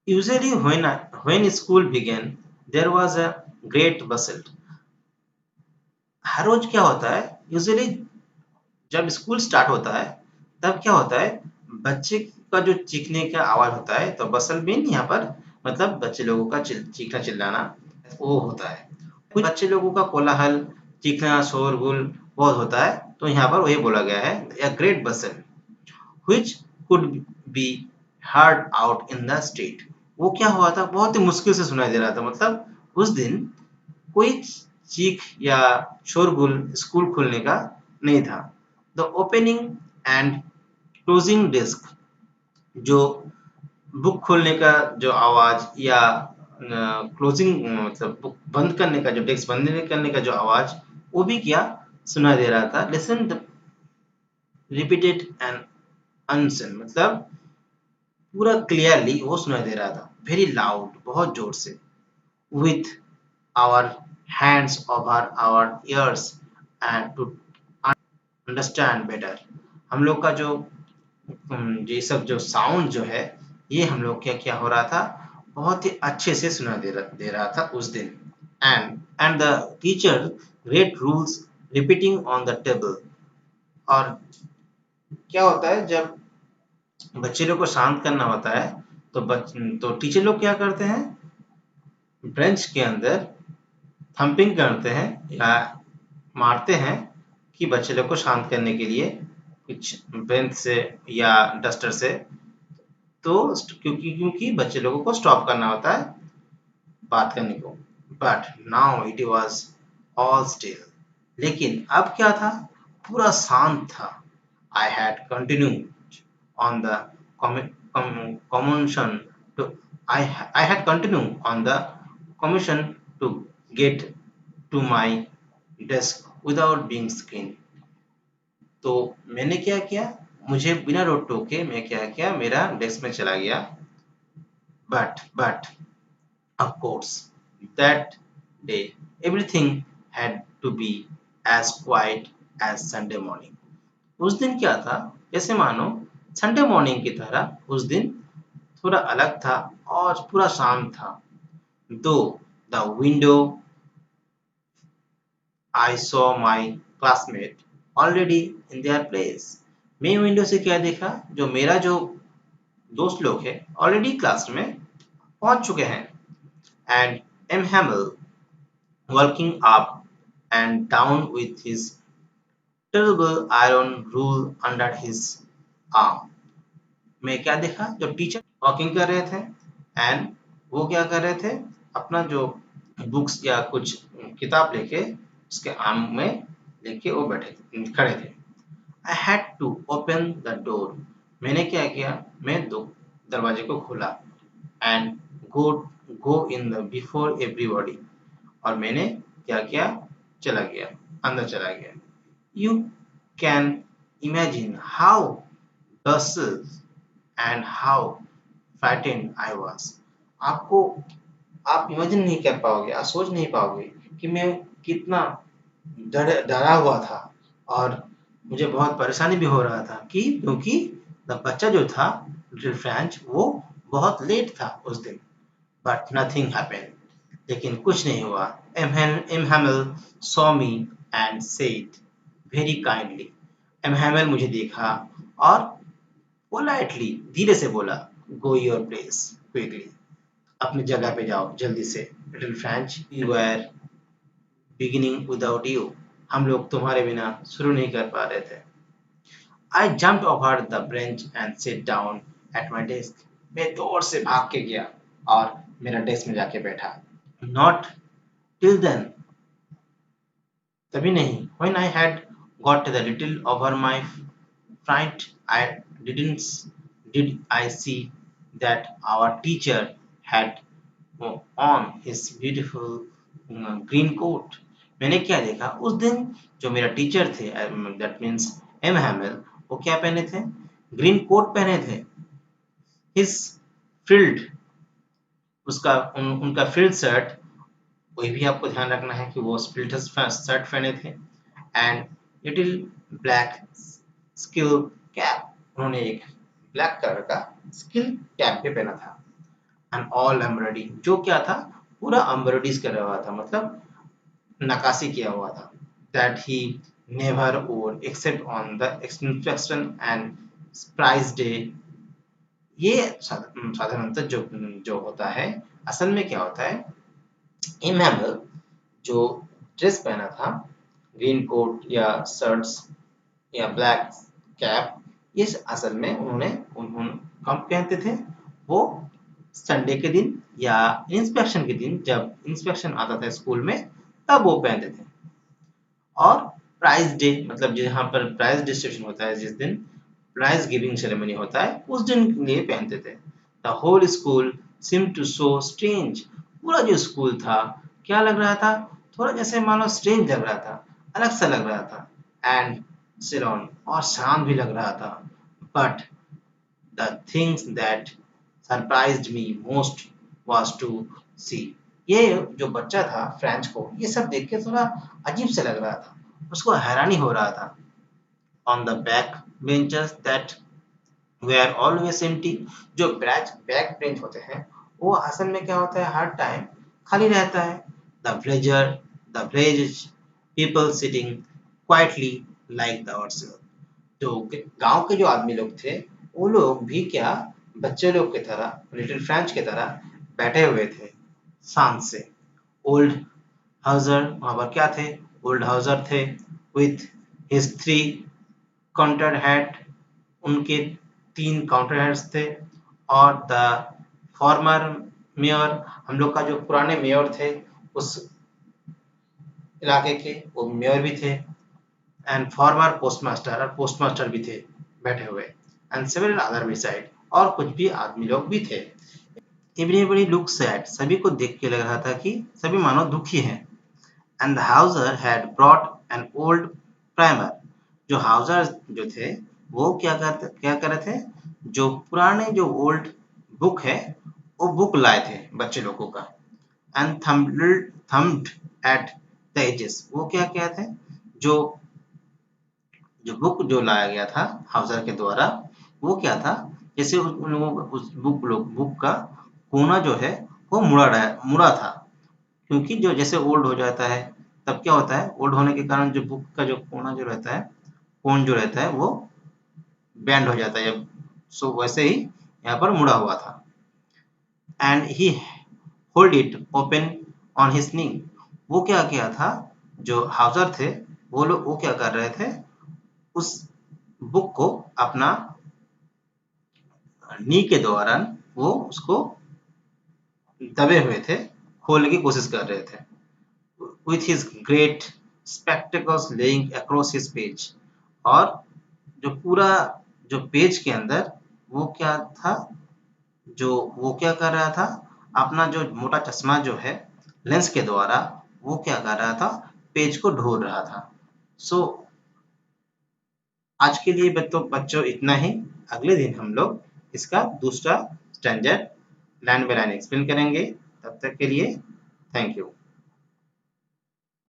Usually when school began, there was a great bustle. हर रोज क्या होता है, यूजुअली जब स्कूल स्टार्ट होता है तब क्या होता है, बच्चे का जो चीखने का आवाज होता है, तो बसल मीन यहाँ पर मतलब बच्चे लोगों का चीखना चिल्लाना वो होता है। कुछ बच्चे लोगों का कोलाहल, चीखना, शोरगुल बहुत होता है, तो यहाँ पर वही बोला गया है, a great bustle which could be heard out in the street। वो क्या हुआ था, बहुत ही मुश्किल से सुनाई दे रहा था, मतलब उस दिन कोई चीख या शोरगुल स्कूल खुलने का नहीं था। The opening and closing desk, जो बुक खोलने का जो आवाज या क्लोजिंग मतलब बुक बंद करने का, जो डेस्क बंद करने का जो आवाज, वो भी क्या सुनाई दे रहा था। लिसन द रिपीटेड एंड अनसन, मतलब पूरा क्लियरली वो सुनाई दे रहा था, वेरी लाउड, बहुत जोर से, with our hands over our ears and to understand better. हम लोग का जो ये सब जो साउंड जो है, ये हम लोग क्या क्या हो रहा था, बहुत ही अच्छे से सुना दे रहा था उस दिन। And the teacher red rules repeating on the table. और क्या होता है, जब बच्चे लोग को शांत करना होता है, तो टीचर लोग क्या करते हैं, बेंच के अंदर थंपिंग करते हैं या मारते हैं कि बच्चे लोग को शांत करने के लिए, कुछ बेंच से या डस्टर से। तो क्योंकि क्योंकि बच्चे लोगों को स्टॉप करना होता है बात करने को। But now it was all still, लेकिन अब क्या था, पूरा शांत था। I had continued on the commotion to I had continued on the commission to get to my desk without being seen। तो मैंने क्या किया, मुझे बिना रोक टोके मैं क्या किया, मेरा डेस्क में चला गया। but of course that day everything had to be as quiet as Sunday morning। उस दिन क्या था, जैसे मानो संडे मॉर्निंग की तरह उस दिन थोड़ा अलग था और पूरा शांत था। दो the window I saw my classmate already in their place. मैं विंडो से क्या देखा, जो मेरा जो दोस्त लोग है ऑलरेडी क्लास में पहुंच चुके हैं। And M Hamel walking up and down with his terrible iron rule under his arm। मैं क्या देखा, जो टीचर वॉकिंग कर रहे थे, एंड वो क्या कर रहे थे, अपना जो बुक्स या कुछ किताब लेके उसके आर्म में लेके वो बैठे खड़े थे। I had to open the door. मैंने क्या किया, मैं दो दरवाजे को खोला, and go go in the before everybody. और मैंने क्या किया, चला गया, अंदर चला गया। You can imagine how dazzled and how frightened I was. आपको आप इमेजिन नहीं कर पाओगे, आप सोच नहीं पाओगे कि मैं कितना डरा हुआ था, और मुझे बहुत परेशानी भी हो रहा था कि क्योंकि बच्चा जो था लिटिल फ्रेंच, वो बहुत लेट था उस दिन। बट नथिंग हैपेंड, लेकिन कुछ नहीं हुआ। M Hamel saw me and said very kindly. M Hamel मुझे देखा और पोलाइटली धीरे से बोला, गो योर प्लेस क्विकली। अपनी जगह पे जाओ जल्दी से। Little French, we were beginning without you. हम लोग तुम्हारे बिना शुरू नहीं कर पा रहे थे। आई jumped over the bench and sit down at my desk. मैं जोर से भाग के गया और मेरा डेस्क में जाके बैठा। नॉट टिल देन, तभी नहीं। When I had got the little over my fright, I didn't did I see that our teacher had on his beautiful green coat। मैंने क्या देखा उस दिन, जो मेरा टीचर थे, दैट मीन्स एम हैमल, वो क्या पहने थे, ग्रीन कोट पहने थे। हिज फ्रिल्ड, उनका फ्रिल्ड शर्ट, वही भी आपको ध्यान रखना है कि वो फ्रिल्ड शर्ट पहने थे। And little black skill cap, उन्होंने एक ब्लैक कलर का स्किल कैप भी पहना था। एंड ऑल एम्ब्रॉयडरी, जो क्या था, पूरा एम्ब्रॉयडरीज करा हुआ था, मतलब नक्काशी किया हुआ था। That he never wore except on the inspection and prize day. ये साधारणतः जो जो होता है, असल में क्या होता है, इमैनुअल जो ड्रेस पहना था, ग्रीन कोट या शर्ट्स या ब्लैक कैप, ये असल में उन्होंने उन्होंने कब पहनते थे, वो संडे के दिन या इंस्पेक्शन के दिन, जब इंस्पेक्शन आता था स्कूल में, तब वो पहनते थे। और प्राइज डे, मतलब जहाँ पर प्राइज डिस्ट्रीब्यूशन होता है, जिस दिन प्राइज गिविंग सेरेमनी होता है, उस दिन के लिए पहनते थे। The whole school seem to so strange. पूरा जो स्कूल था, क्या लग रहा था, थोड़ा जैसे मानो स्ट्रेंज लग रहा था, अलग सा लग रहा था। एंड सिलोन, और शांत भी लग रहा था। But the things that surprised me most was to see, ये जो बच्चा था फ्रेंच को, ये सब देख के थोड़ा अजीब से लग रहा था, उसको हैरानी हो रहा था। On the back benches that were always empty, जो बैक बेंच होते हैं, वो असल में क्या होता है, हर टाइम खाली रहता है। The village people sitting quietly like the जो गांव के जो आदमी लोग थे, वो लोग भी क्या, बच्चे लोग की तरह, लिटिल फ्रेंच की तरह बैठे हुए थे, शांत से। ओल्ड हाउजर वहां पर क्या थे, ओल्ड हाउजर थे, with his three counter hat, उनके तीन काउंटर हैट्स थे। और द फॉर्मर मेयर, हम लोग का जो पुराने मेयर थे उस इलाके के, वो मेयर भी थे। एंड फॉर्मर पोस्टमास्टर, और पोस्टमास्टर भी थे बैठे हुए। एंड सेवरल अदर बिसाइड, और कुछ भी आदमी लोग भी थे। एवरीबॉडी लुक सैड, सभी को देख के लग रहा था कि सभी मानो दुखी हैं। And the Hauser had brought an old primer, जो हाउसर जो थे, वो क्या कर रहे थे, जो पुराने जो ओल्ड बुक है, वो बुक लाए थे बच्चे लोगों का। एंड थम्ब्ड एट द एजेस, वो क्या थे, जो जो बुक जो लाया गया था हाउसर के द्वारा, वो क्या था, जैसे उन लोगों का उस बुक का कोना जो है, वो मुड़ा था। क्योंकि जो जैसे ओल्ड हो जाता है, तब क्या होता है, ओल्ड होने के कारण जो बुक का जो कोना जो रहता है, कोन जो रहता है, वो बैंड हो जाता है। सो वैसे ही यहाँ पर मुड़ा हुआ था। And he hold it open on his knee, वो क्या किया था, जो हाउसर थे, वो क्या कर रहे थे, उस बुक को अपना नी के दौरान वो उसको दबे हुए थे, खोलने की कोशिश कर रहे थे। With his great spectacles laying across his page, और जो पूरा जो पेज के अंदर, वो क्या था, जो वो क्या कर रहा था, अपना जो मोटा चश्मा जो है, लेंस के द्वारा, वो क्या कर रहा था, पेज को ढूंढ रहा था। सो आज के लिए बच्चों इतना ही। अगले दिन हम लोग इसका दूसरा standard line by line explain करेंगे। तब तक के लिए थैंक यू।